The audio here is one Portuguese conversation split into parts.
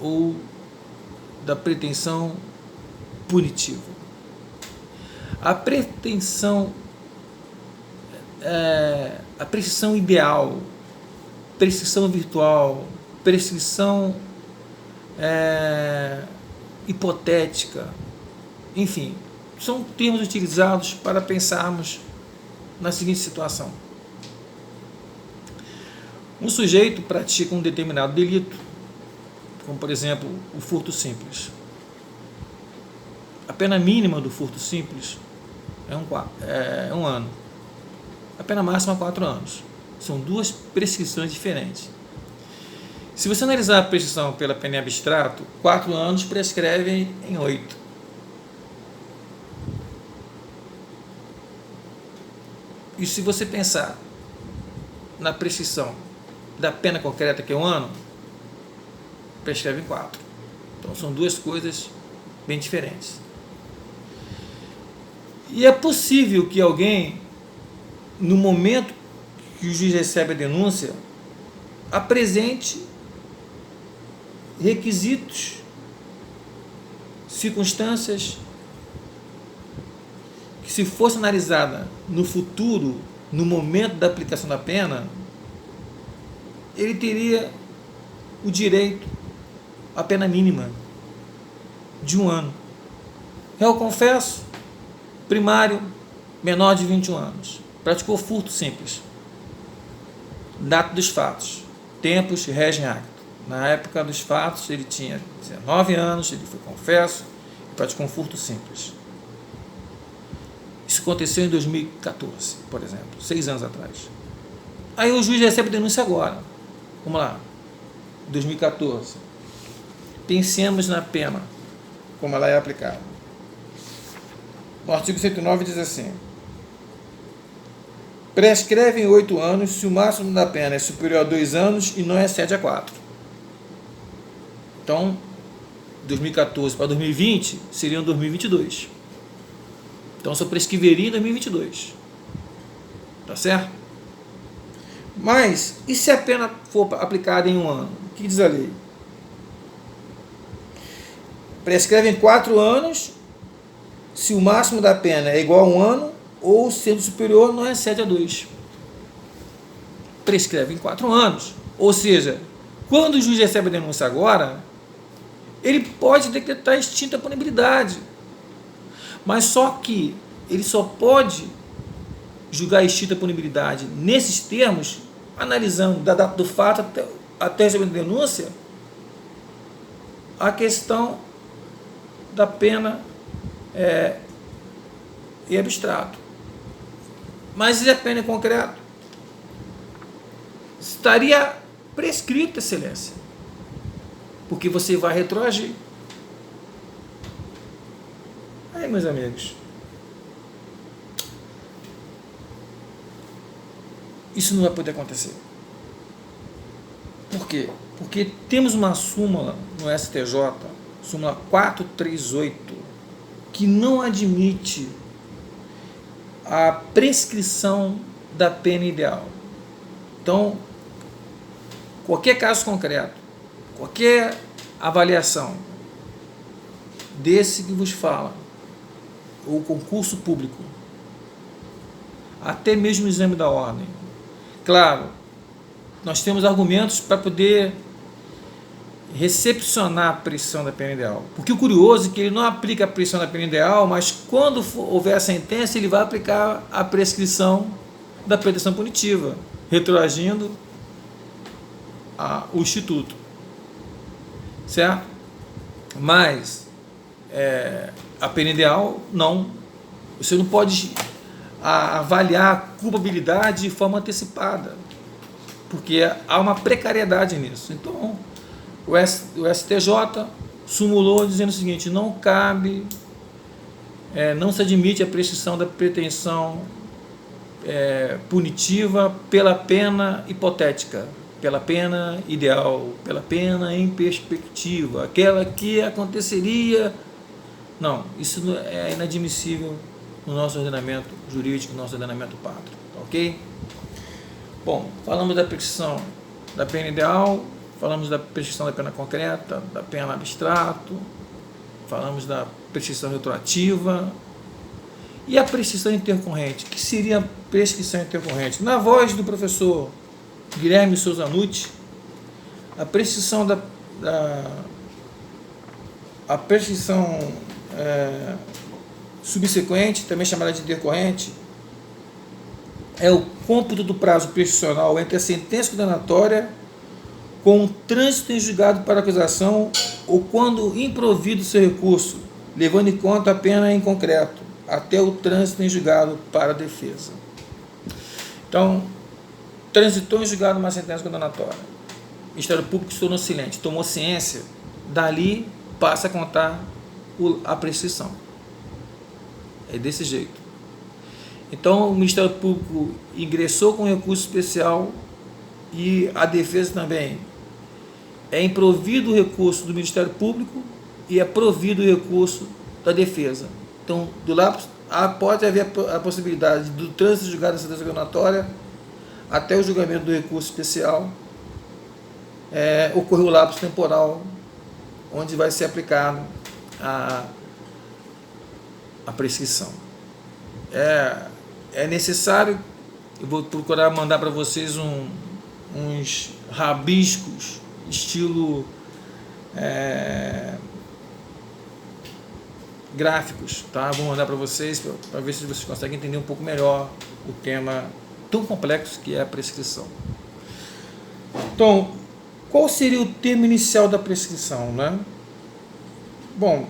ou da pretensão punitiva. A pretensão, a prescrição ideal, prescrição virtual, prescrição hipotética, enfim, são termos utilizados para pensarmos na seguinte situação. Um sujeito pratica um determinado delito, como por exemplo o furto simples. A pena mínima do furto simples é um ano. A pena máxima é 4 anos. São duas prescrições diferentes. Se você analisar a prescrição pela pena em abstrato, 4 anos prescrevem em 8. E se você pensar na prescrição da pena concreta, que é 1 ano, prescreve em 4. Então são duas coisas bem diferentes. E é possível que alguém, no momento que o juiz recebe a denúncia, apresente requisitos, circunstâncias que, se fosse analisada no futuro, no momento da aplicação da pena, ele teria o direito à pena mínima de 1 ano. Eu confesso, primário, menor de 21 anos, praticou furto simples. Data dos fatos, tempus regem acto. Na época dos fatos, ele tinha 19 anos, ele foi confesso e praticou um furto simples. Isso aconteceu em 2014, por exemplo, 6 anos atrás. Aí o juiz recebe a denúncia agora. Vamos lá, 2014. Pensemos na pena, como ela é aplicada. No artigo 109 diz assim: prescreve em 8 anos se o máximo da pena é superior a 2 anos e não excede a 4. Então, 2014 para 2020 seriam 2022. Então, só prescreveria em 2022. Tá certo? Mas, e se a pena for aplicada em 1 ano? O que diz a lei? Prescreve em 4 anos se o máximo da pena é igual a 1 ano ou, sendo superior, não excede a 2. Prescreve em 4 anos. Ou seja, quando o juiz recebe a denúncia agora, ele pode decretar extinta punibilidade. Mas só que ele só pode julgar extinta punibilidade nesses termos, analisando da data do fato até receber a denúncia, a questão da pena em abstrato. Mas se a pena é concreto, estaria prescrito, excelência, porque você vai retroagir. Aí, meus amigos, isso não vai poder acontecer. Por quê? Porque temos uma súmula no STJ, súmula 438, que não admite a prescrição da pena ideal. Então, qualquer caso concreto, qualquer avaliação desse que vos fala, ou concurso público, até mesmo o exame da ordem, claro, nós temos argumentos para poder recepcionar a prescrição da pena ideal. Porque o curioso é que ele não aplica a prescrição da pena ideal, mas quando houver a sentença, ele vai aplicar a prescrição da pretensão punitiva, retroagindo o Instituto. Certo? Mas a pena ideal, não. Você não pode avaliar a culpabilidade de forma antecipada, porque há uma precariedade nisso. Então, o STJ sumulou dizendo o seguinte: não cabe, não se admite a prescrição da pretensão punitiva pela pena hipotética, pela pena ideal, pela pena em perspectiva, aquela que aconteceria. Não, isso é inadmissível no nosso ordenamento jurídico, no nosso ordenamento pátrio, ok? Bom, falamos da prescrição da pena ideal, falamos da prescrição da pena concreta, da pena abstrato, falamos da prescrição retroativa e a prescrição intercorrente. O que seria a prescrição intercorrente? Na voz do professor Guilherme Souza Nucci, a prescrição a prescrição subsequente, também chamada de intercorrente, é o cômputo do prazo prescricional entre a sentença condenatória com o trânsito em julgado para acusação ou quando improvido seu recurso, levando em conta a pena em concreto, até o trânsito em julgado para a defesa. Então, transitou em julgado uma sentença condenatória. O Ministério Público se tornou silente, tomou ciência, dali passa a contar a prescrição. É desse jeito. Então, o Ministério Público ingressou com recurso especial e a defesa também. É improvido o recurso do Ministério Público e é provido o recurso da defesa. Então, do lado, pode haver a possibilidade do trânsito julgado da sentença condenatória até o julgamento do recurso especial, ocorrer o lapso temporal onde vai ser aplicado a prescrição. É necessário, eu vou procurar mandar para vocês uns rabiscos estilo gráficos, tá? Vou mandar para vocês para ver se vocês conseguem entender um pouco melhor o tema tão complexo que é a prescrição. Então, qual seria o termo inicial da prescrição, né? Bom,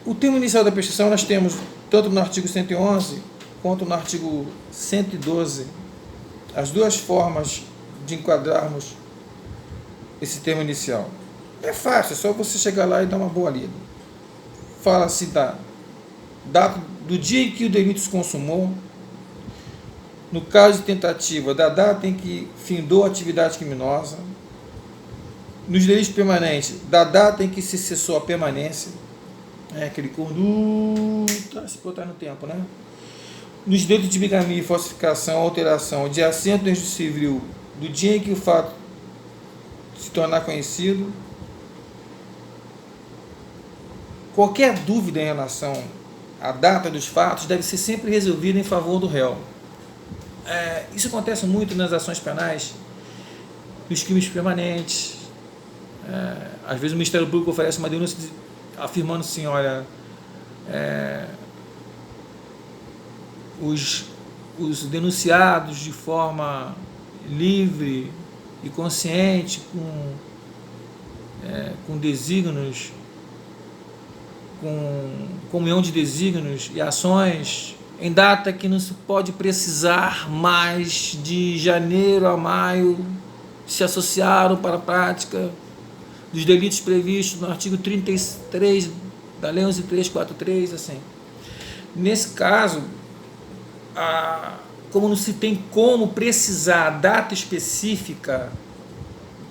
o termo inicial da prescrição nós temos tanto no artigo 111 quanto no artigo 112, as duas formas de enquadrarmos esse termo inicial. É fácil, é só você chegar lá e dar uma boa lida. Fala-se da data do dia em que o delito se consumou, no caso de tentativa, da data em que findou a atividade criminosa, nos delitos permanentes, da data em que se cessou a permanência, aquele conduta, se botar no tempo, né? Nos delitos de bigamia, falsificação, alteração de assento em juízo civil, do dia em que o fato se tornar conhecido. Qualquer dúvida em relação à data dos fatos deve ser sempre resolvida em favor do réu. Isso acontece muito nas ações penais, nos crimes permanentes. Às vezes o Ministério Público oferece uma denúncia afirmando assim, olha, os denunciados de forma livre e consciente, com desígnios, com comunhão de desígnios e ações, em data que não se pode precisar mais de janeiro a maio, se associaram para a prática dos delitos previstos no artigo 33 da Lei 11.343, assim. Nesse caso, como não se tem como precisar a data específica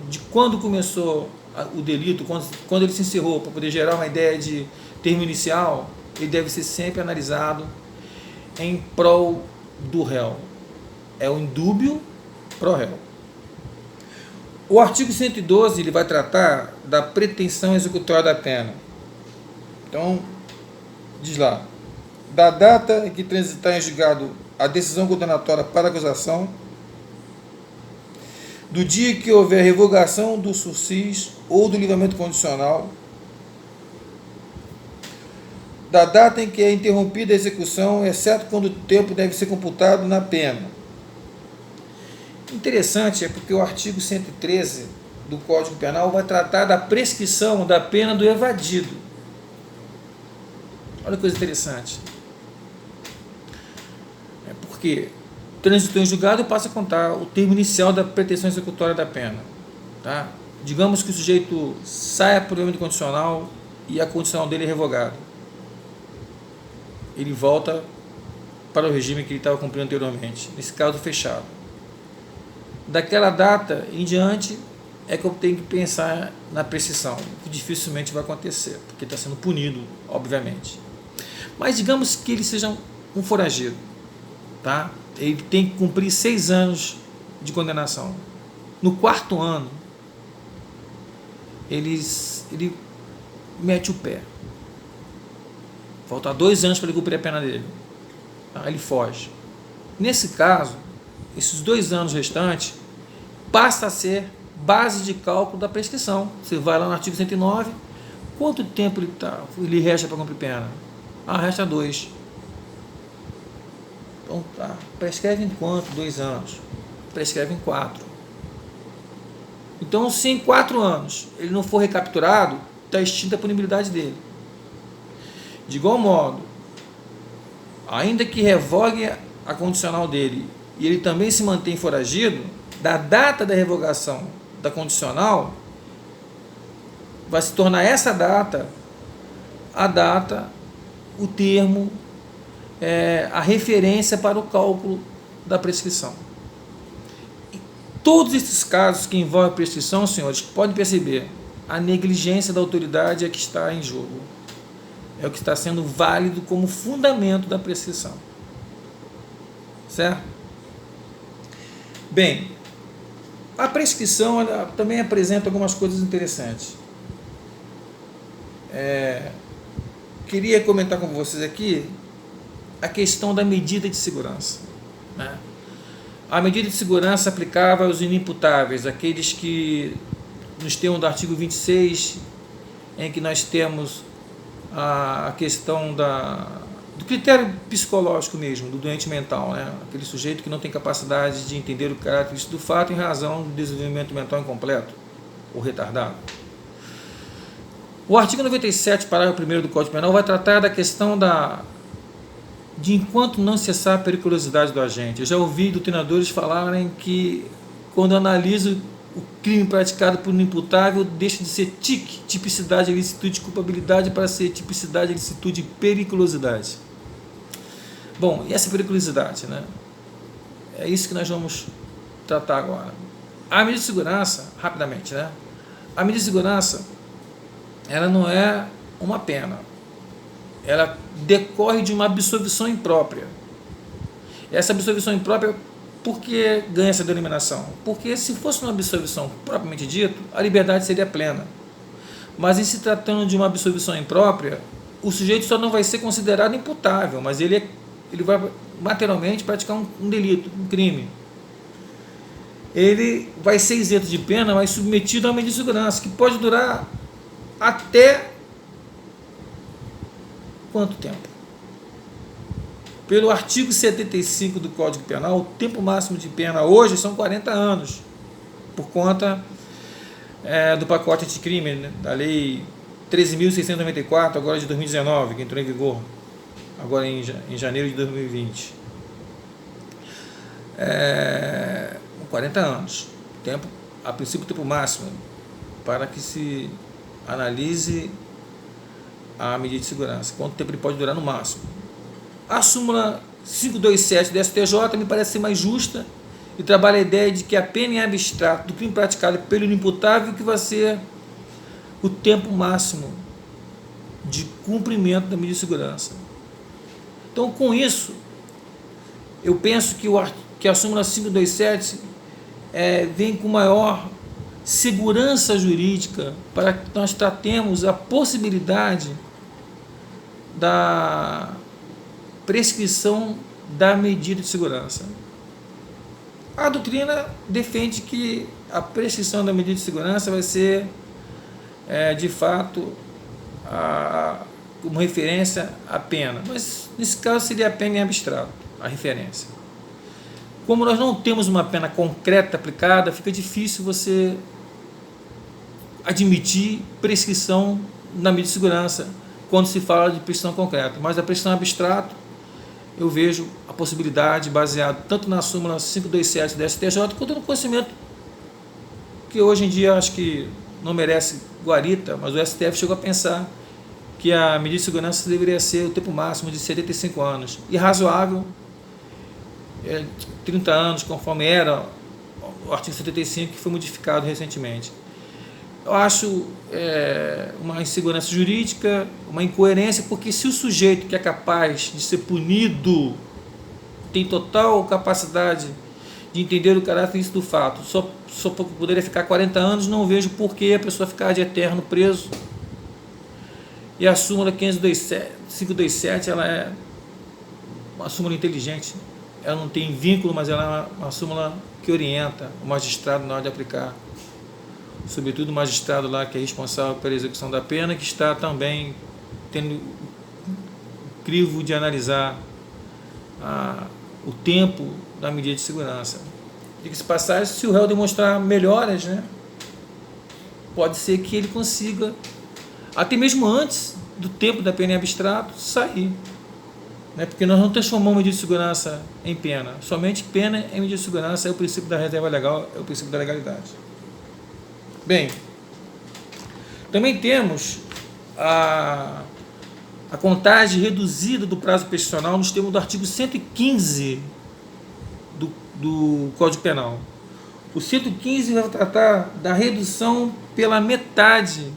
de quando começou o delito, quando ele se encerrou, para poder gerar uma ideia de termo inicial, ele deve ser sempre analisado em prol do réu. É o indúbio pro réu. O artigo 112 ele vai tratar da pretensão executória da pena. Então, diz lá, da data em que transitar em julgado a decisão condenatória para acusação, do dia que houver revogação do sursis ou do livramento condicional, da data em que é interrompida a execução, exceto quando o tempo deve ser computado na pena. Interessante é porque o artigo 113 do Código Penal vai tratar da prescrição da pena do evadido. Olha que coisa interessante. Porque transitou em julgado passa a contar o termo inicial da pretensão executória da pena. Tá? Digamos que o sujeito saia por livramento condicional e a condicional dele é revogada. Ele volta para o regime que ele estava cumprindo anteriormente, nesse caso fechado. Daquela data em diante é que eu tenho que pensar na prescrição, que dificilmente vai acontecer, porque está sendo punido, obviamente. Mas digamos que ele seja um foragido, tá? Ele tem que cumprir 6 anos de condenação. No 4º ano, ele mete o pé. Falta 2 anos para ele cumprir a pena dele. Aí ele foge. Nesse caso, esses 2 anos restantes passa a ser base de cálculo da prescrição. Você vai lá no artigo 109, quanto tempo ele resta para cumprir pena? Resta 2. Então tá, prescreve em quanto? 2 anos. Prescreve em 4. Então, se em 4 anos ele não for recapturado, está extinta a punibilidade dele. De igual modo, ainda que revogue a condicional dele e ele também se mantém foragido, da data da revogação da condicional, vai se tornar essa data o termo, a referência para o cálculo da prescrição. E todos esses casos que envolvem prescrição, senhores, podem perceber, a negligência da autoridade é que está em jogo. É o que está sendo válido como fundamento da prescrição. Certo? Bem, a prescrição ela também apresenta algumas coisas interessantes. Queria comentar com vocês aqui a questão da medida de segurança. Né? A medida de segurança aplicável aos inimputáveis, aqueles que, nos termos do artigo 26, em que nós temos a questão do critério psicológico mesmo, do doente mental, né? Aquele sujeito que não tem capacidade de entender o caráter do fato em razão do desenvolvimento mental incompleto ou retardado. O artigo 97, parágrafo 1º do Código Penal, vai tratar da questão de enquanto não cessar a periculosidade do agente. Eu já ouvi doutrinadores falarem que, quando analiso o crime praticado por um imputável, deixa de ser tipicidade, ilicitude, culpabilidade, para ser tipicidade, ilicitude e periculosidade. Bom, e essa periculosidade, né? É isso que nós vamos tratar agora. A medida de segurança, rapidamente, né? A medida de segurança, ela não é uma pena. Ela decorre de uma absolvição imprópria. Essa absolvição imprópria, por que ganha essa denominação? Porque se fosse uma absolvição propriamente dito, a liberdade seria plena. Mas em se tratando de uma absolvição imprópria, o sujeito só não vai ser considerado imputável, mas ele vai materialmente praticar um delito, um crime. Ele vai ser isento de pena, mas submetido a uma medida de segurança, que pode durar até quanto tempo? Pelo artigo 75 do Código Penal, o tempo máximo de pena hoje são 40 anos, por conta do pacote anticrime, né, da Lei 13.694, agora de 2019, que entrou em vigor agora em janeiro de 2020. 40 anos, a princípio, o tempo máximo para que se analise a medida de segurança, quanto tempo ele pode durar no máximo. A súmula 527 do STJ me parece ser mais justa e trabalha a ideia de que a pena em abstrato do crime praticado pelo inimputável que vai ser o tempo máximo de cumprimento da medida de segurança. Então, com isso, eu penso que a súmula 527 vem com maior segurança jurídica para que nós tratemos a possibilidade da prescrição da medida de segurança. A doutrina defende que a prescrição da medida de segurança vai ser, de fato, como referência à pena, mas nesse caso seria a pena em abstrato, a referência. Como nós não temos uma pena concreta aplicada, fica difícil você admitir prescrição na medida de segurança quando se fala de prescrição concreta, mas a prescrição abstrata eu vejo a possibilidade, baseado tanto na súmula 527 da STJ, quanto no conhecimento que hoje em dia acho que não merece guarita, mas o STF chegou a pensar que a medida de segurança deveria ser o tempo máximo de 75 anos, e razoável 30 anos, conforme era o artigo 75, que foi modificado recentemente. Eu acho uma insegurança jurídica, uma incoerência, porque se o sujeito que é capaz de ser punido tem total capacidade de entender o caráter ilícito do fato. Só poderia ficar 40 anos, não vejo por que a pessoa ficar de eterno preso. E a súmula 527, ela é uma súmula inteligente. Ela não tem vínculo, mas ela é uma súmula que orienta o magistrado na hora de aplicar. Sobretudo o magistrado lá que é responsável pela execução da pena, que está também tendo o crivo de analisar o tempo da medida de segurança. Diga-se passagem, se o réu demonstrar melhoras, né, pode ser que ele consiga, até mesmo antes do tempo da pena em abstrato, sair. Né, porque nós não transformamos medida de segurança em pena. Somente pena em medida de segurança é o princípio da reserva legal, é o princípio da legalidade. Bem, também temos a contagem reduzida do prazo prescricional nos termos do artigo 115 do Código Penal. O 115 vai tratar da redução pela metade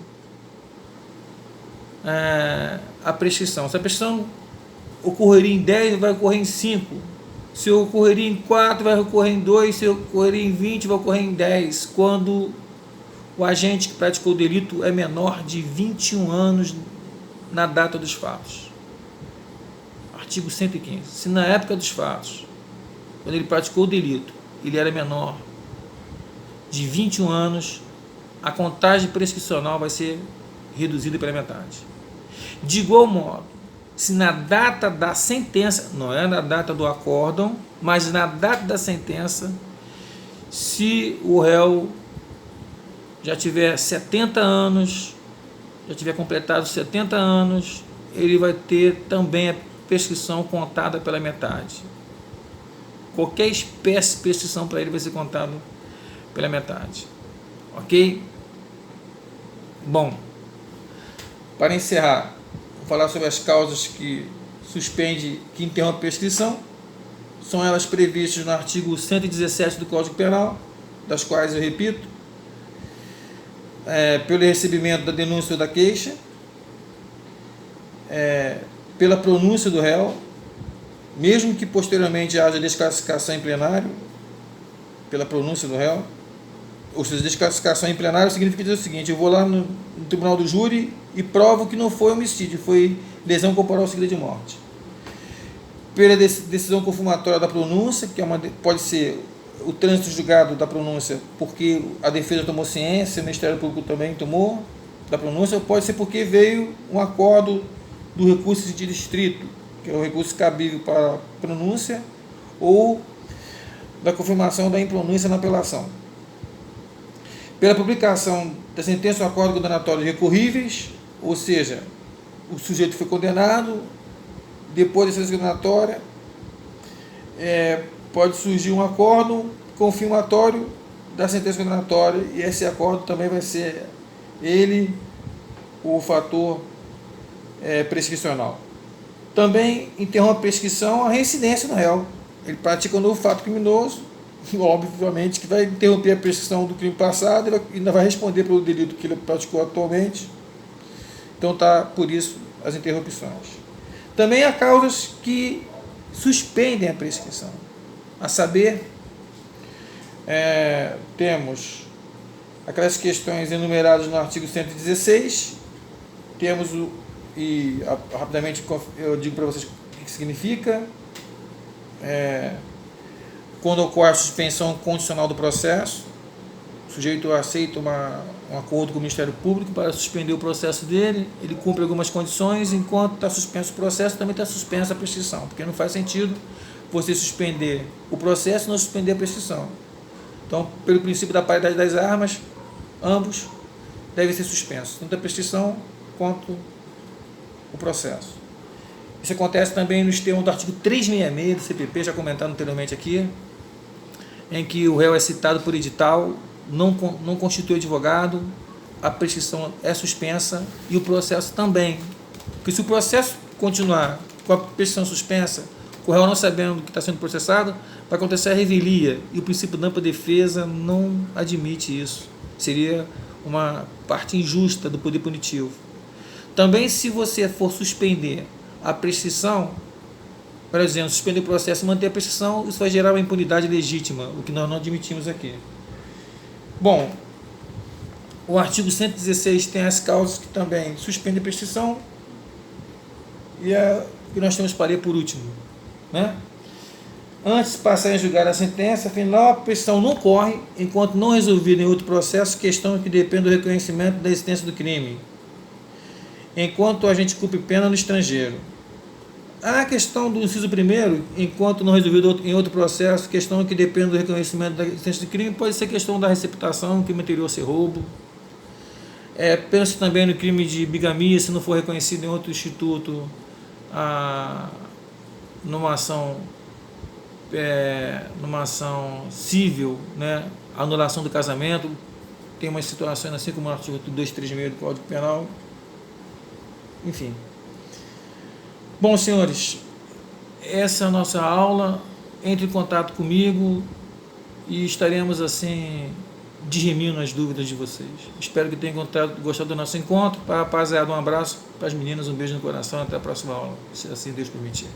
a prescrição. Se a prescrição ocorreria em 10, vai ocorrer em 5. Se ocorreria em 4, vai ocorrer em 2. Se ocorreria em 20, vai ocorrer em 10. Quando o agente que praticou o delito é menor de 21 anos na data dos fatos. Artigo 115. Se na época dos fatos, quando ele praticou o delito, ele era menor de 21 anos, a contagem prescricional vai ser reduzida pela metade. De igual modo, se na data da sentença, não é na data do acórdão, mas na data da sentença, se o réu já tiver 70 anos, já tiver completado 70 anos, ele vai ter também a prescrição contada pela metade. Qualquer espécie de prescrição para ele vai ser contado pela metade. Ok? Bom, para encerrar, vou falar sobre as causas que interrompem a prescrição. São elas previstas no artigo 117 do Código Penal, das quais eu repito: pelo recebimento da denúncia ou da queixa, pela pronúncia do réu, mesmo que posteriormente haja desclassificação em plenário, pela pronúncia do réu. Ou seja, desclassificação em plenário significa dizer o seguinte: eu vou lá no tribunal do júri e provo que não foi homicídio, foi lesão corporal seguida de morte. Pela decisão confirmatória da pronúncia, que pode ser o trânsito julgado da pronúncia porque a defesa tomou ciência, o Ministério Público também tomou da pronúncia, ou pode ser porque veio um acordo do recurso de distrito, que é o recurso cabível para a pronúncia, ou da confirmação da impronúncia na apelação. Pela publicação da sentença ou acordo condenatório recorríveis, ou seja, o sujeito foi condenado, depois da sentença condenatória, pode surgir um acordo confirmatório da sentença condenatória, e esse acordo também vai ser ele o fator prescricional. Também interrompe a prescrição a reincidência no réu. Ele pratica um novo fato criminoso, obviamente que vai interromper a prescrição do crime passado e ainda vai responder pelo delito que ele praticou atualmente. Então por isso as interrupções. Também há causas que suspendem a prescrição. A saber, temos aquelas questões enumeradas no artigo 116, temos rapidamente eu digo para vocês o que significa. Quando ocorre a suspensão condicional do processo, o sujeito aceita um acordo com o Ministério Público para suspender o processo dele, ele cumpre algumas condições, enquanto está suspenso o processo, também está suspensa a prescrição, porque não faz sentido você suspender o processo e não suspender a prescrição. Então, pelo princípio da paridade das armas, ambos devem ser suspensos, tanto a prescrição quanto o processo. Isso acontece também nos termos do artigo 366 do CPP, já comentado anteriormente aqui, em que o réu é citado por edital, não constitui advogado, a prescrição é suspensa e o processo também. Porque se o processo continuar com a prescrição suspensa, o réu não sabendo do que está sendo processado, vai acontecer a revelia, e o princípio da ampla defesa não admite isso. Seria uma parte injusta do poder punitivo. Também, se você for suspender a prescrição, Por exemplo, suspender o processo e manter a prescrição, isso vai gerar uma impunidade legítima, o que nós não admitimos aqui. Bom, o artigo 116 tem as causas que também suspendem a prescrição, e a que nós temos para ler por último, né? Antes de passar a julgar a sentença, afinal, a prescrição não corre enquanto não resolvida em outro processo questão que depende do reconhecimento da existência do crime, enquanto o agente cumpre pena no estrangeiro. A questão do inciso primeiro, enquanto não resolvido em outro processo, questão que depende do reconhecimento da existência do crime, pode ser questão da receptação, crime anterior ser roubo. Pense também no crime de bigamia, se não for reconhecido em outro instituto, numa ação civil, né, anulação do casamento. Tem umas situações assim como o artigo 236 do Código Penal. Enfim. Bom, senhores, essa é a nossa aula. Entre em contato comigo e estaremos assim dirimindo as dúvidas de vocês. Espero que tenham gostado do nosso encontro. Para a rapaziada, um abraço. Para as meninas, um beijo no coração. Até a próxima aula, se assim Deus permitir.